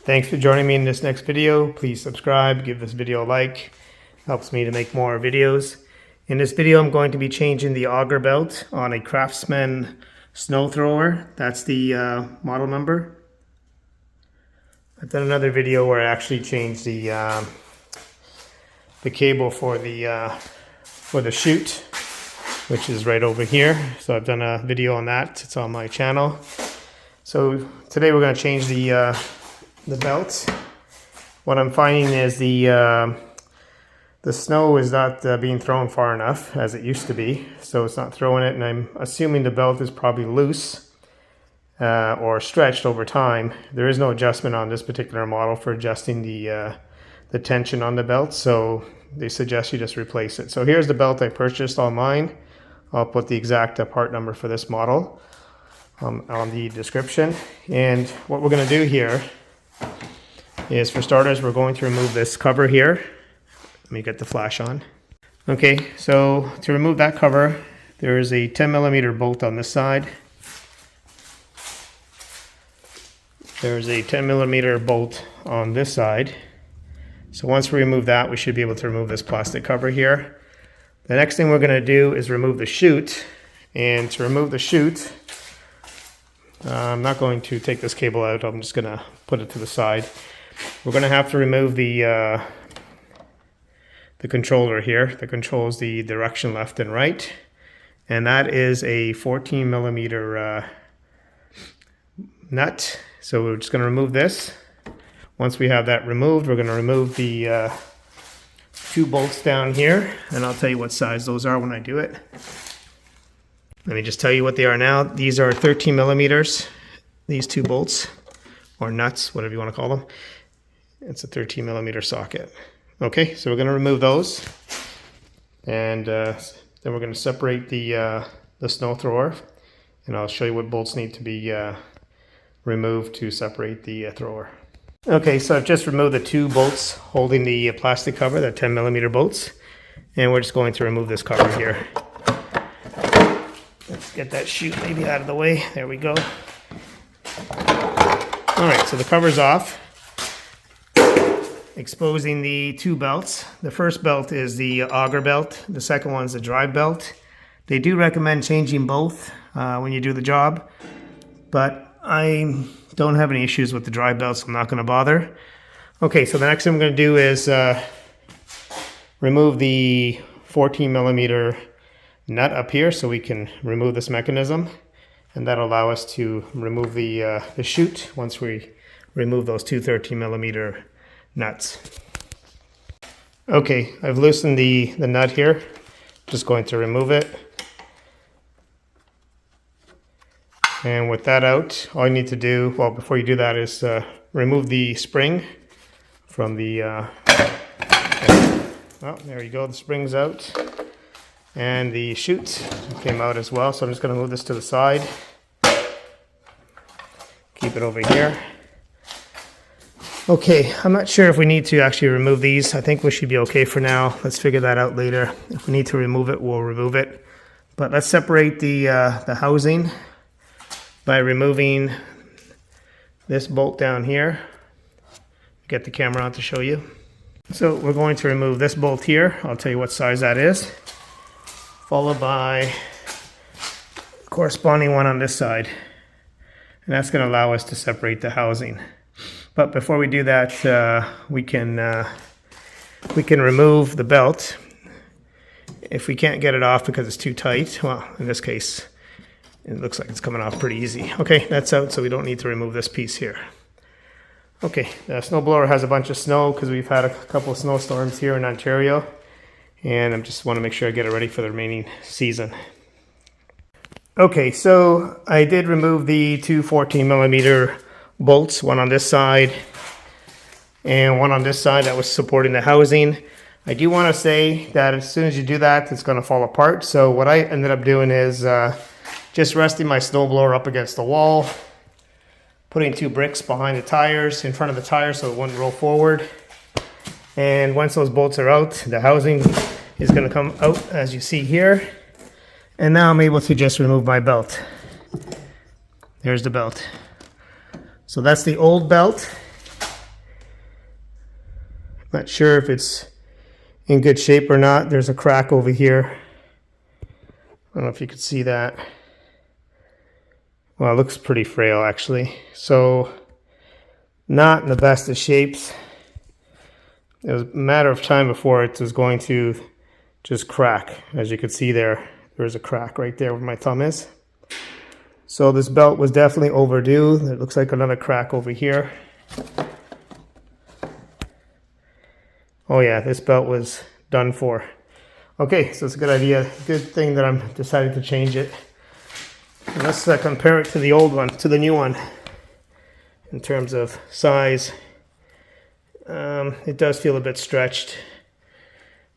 Thanks for joining me in this next video. Please subscribe, give this video a like. Helps me to make more videos. In this video, I'm going to be changing the auger belt on a Craftsman Snow thrower. That's the model number. I've done another video where I actually changed the cable for the chute, which is right over here. So I've done a video on that. It's on my channel. So today we're going to change the belt. What I'm finding is the snow is not being thrown far enough as it used to be, so it's not throwing it, and I'm assuming the belt is probably loose or stretched over time. There is no adjustment on this particular model for adjusting the tension on the belt, so they suggest you just replace it. So here's the belt I purchased online. I'll put the exact part number for this model on the description. And what we're going to do here is, for starters, we're going to remove this cover here. Let me get the flash on. Okay, so to remove that cover, there is a 10mm bolt on this side. There's a 10mm bolt on this side. So once we remove that, we should be able to remove this plastic cover here. The next thing we're going to do is remove the chute. And to remove the chute, I'm not going to take this cable out. I'm just going to put it to the side. We're going to have to remove the controller here that controls the direction left and right, and that is a 14mm nut. So we're just going to remove this. Once we have that removed, we're going to remove the two bolts down here, and I'll tell you what size those are when I do it. Let me just tell you what they are now. These are 13mm, these two bolts, or nuts, whatever you want to call them. It's a 13mm socket. Okay, so we're going to remove those, and then we're going to separate the snow thrower, and I'll show you what bolts need to be removed to separate the thrower. Okay, so I've just removed the two bolts holding the plastic cover, the 10mm bolts, and we're just going to remove this cover here. Let's get that chute maybe out of the way. There we go. All right, so the cover's off, exposing the two belts. The first belt is the auger belt. The second one's the drive belt. They do recommend changing both when you do the job, but I don't have any issues with the drive belt, so I'm not going to bother. Okay, so the next thing I'm going to do is remove the 14mm nut up here so we can remove this mechanism, and that'll allow us to remove the chute once we remove those two 13mm nuts. Okay, I've loosened the nut here. Just going to remove it. And with that out, all you need to do, well, before you do that, is remove the spring from the, well, there you go, the spring's out. And the chute came out as well, so I'm just going to move this to the side. Keep it over here. Okay, I'm not sure if we need to actually remove these. I think we should be okay for now. Let's figure that out later. If we need to remove it, we'll remove it. But let's separate the housing by removing this bolt down here. Get the camera on to show you. So we're going to remove this bolt here. I'll tell you what size that is. Followed by a corresponding one on this side. And that's going to allow us to separate the housing. But before we do that, we can remove the belt. If we can't get it off because it's too tight, well, in this case, it looks like it's coming off pretty easy. Okay, that's out, so we don't need to remove this piece here. Okay, the snowblower has a bunch of snow because we've had a couple of snowstorms here in Ontario, and I just want to make sure I get it ready for the remaining season. Okay, so I did remove the two 14mm bolts, one on this side and one on this side that was supporting the housing. I do want to say that as soon as you do that, it's going to fall apart. So what I ended up doing is just resting my snowblower up against the wall, putting two bricks behind the tires, in front of the tires, so it wouldn't roll forward. And once those bolts are out, the housing is going to come out as you see here. And now I'm able to just remove my belt. There's the belt. So that's the old belt. Not sure if it's in good shape or not. There's a crack over here. I don't know if you could see that. Well, it looks pretty frail actually. So not in the best of shapes. It was a matter of time before it was going to just crack. As you can see there's a crack right there where my thumb is. So this belt was definitely overdue. It looks like another crack over here. Oh yeah, this belt was done for. Okay, so it's a good idea. Good thing that I'm deciding to change it. And let's compare it to the old one, to the new one. In terms of size, it does feel a bit stretched.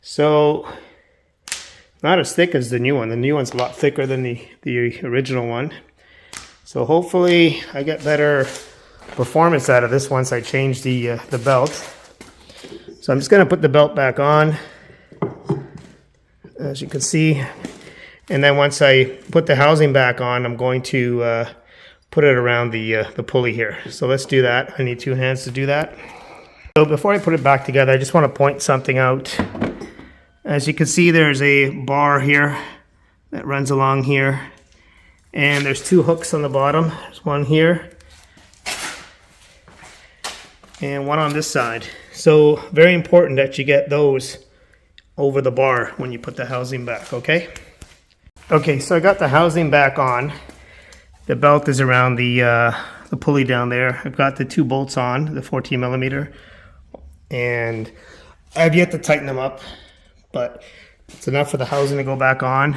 So, not as thick as the new one. The new one's a lot thicker than the original one. So hopefully I get better performance out of this once I change the belt. So I'm just going to put the belt back on, as you can see. And then once I put the housing back on, I'm going to put it around the pulley here. So let's do that. I need 2 hands to do that. So before I put it back together, I just want to point something out. As you can see, there's a bar here that runs along here. And there's 2 hooks on the bottom. There's one here and one on this side. So very important that you get those over the bar when you put the housing back, okay? Okay, so I got the housing back on. The belt is around the pulley down there. I've got the 2 bolts on, the 14 millimeter, and I've yet to tighten them up, but it's enough for the housing to go back on.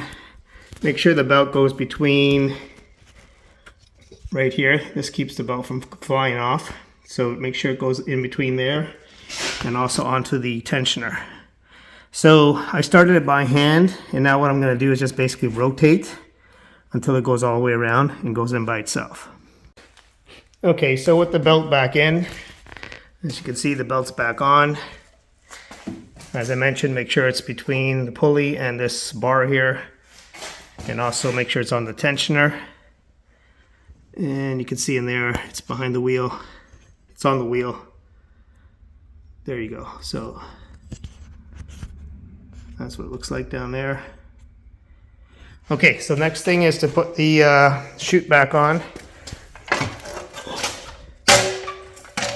Make sure the belt goes between right here. This keeps the belt from flying off. So make sure it goes in between there and also onto the tensioner. So I started it by hand, and now what I'm going to do is just basically rotate until it goes all the way around and goes in by itself. Okay, so with the belt back in, as you can see, the belt's back on. As I mentioned, make sure it's between the pulley and this bar here, and also make sure it's on the tensioner. And you can see in there, it's behind the wheel. It's on the wheel. There you go. So that's what it looks like down there. Okay, so next thing is to put the chute back on.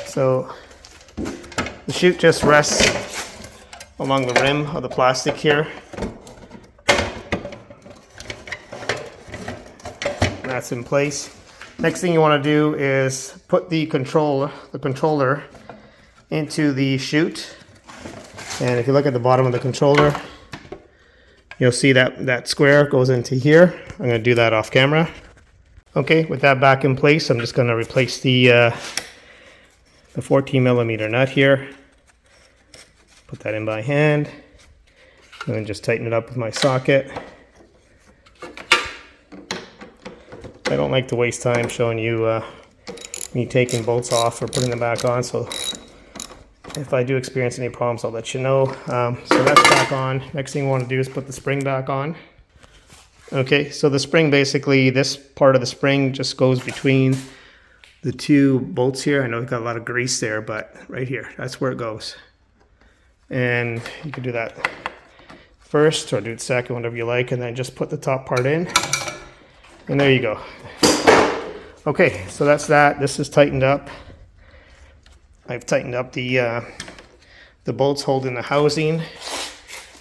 So the chute just rests along the rim of the plastic here. That's in place. Next thing you want to do is put the controller into the chute. And if you look at the bottom of the controller, you'll see that square goes into here. I'm going to do that off camera. Okay, with that back in place, I'm just going to replace the 14 millimeter nut here. Put that in by hand. And then just tighten it up with my socket. I don't like to waste time showing you me taking bolts off or putting them back on, so if I do experience any problems, I'll let you know. So that's back on. Next thing we want to do is put the spring back on. Okay, so the spring, basically this part of the spring just goes between the 2 bolts here. I know we've got a lot of grease there, but right here, that's where it goes. And you can do that first or do it second, whatever you like, and then just put the top part in. And there you go. Okay, so that's that. This is tightened up. I've tightened up the bolts holding the housing.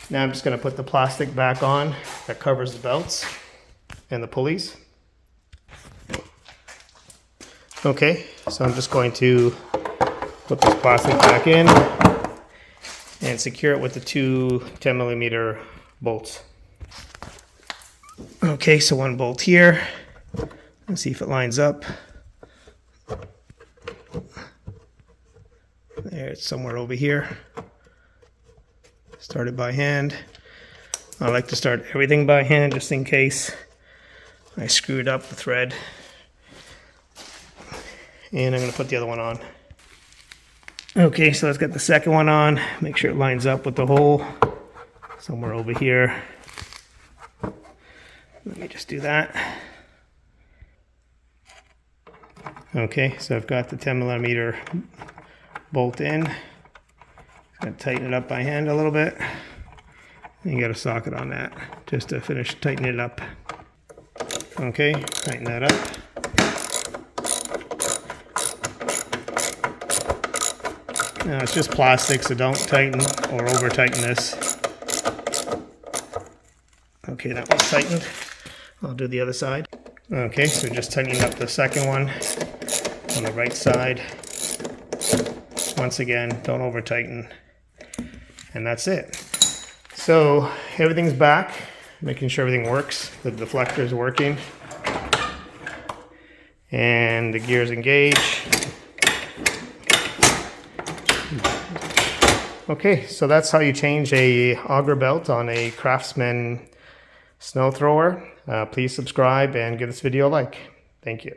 Now I'm just going to put the plastic back on that covers the belts and the pulleys. Okay, so I'm just going to put this plastic back in and secure it with the 2 10 millimeter bolts. Okay, so 1 bolt here. Let's see if it lines up. There, it's somewhere over here. Start it by hand. I like to start everything by hand just in case I screwed up the thread. And I'm going to put the other one on. Okay, so let's get the second one on. Make sure it lines up with the hole somewhere over here. Let me just do that. Okay, so I've got the 10 millimeter bolt in. Gonna tighten it up by hand a little bit. You got a socket on that just to finish tightening it up. Okay, tighten that up. Now it's just plastic, so don't tighten or over tighten this. Okay, that one's tightened. I'll do the other side. Okay, so just tightening up the second one on the right side. Once again, don't over tighten. And that's it. So everything's back, making sure everything works. The deflector is working. And the gears engage. Okay, so that's how you change a auger belt on a Craftsman Snow thrower. Please subscribe and give this video a like. Thank you.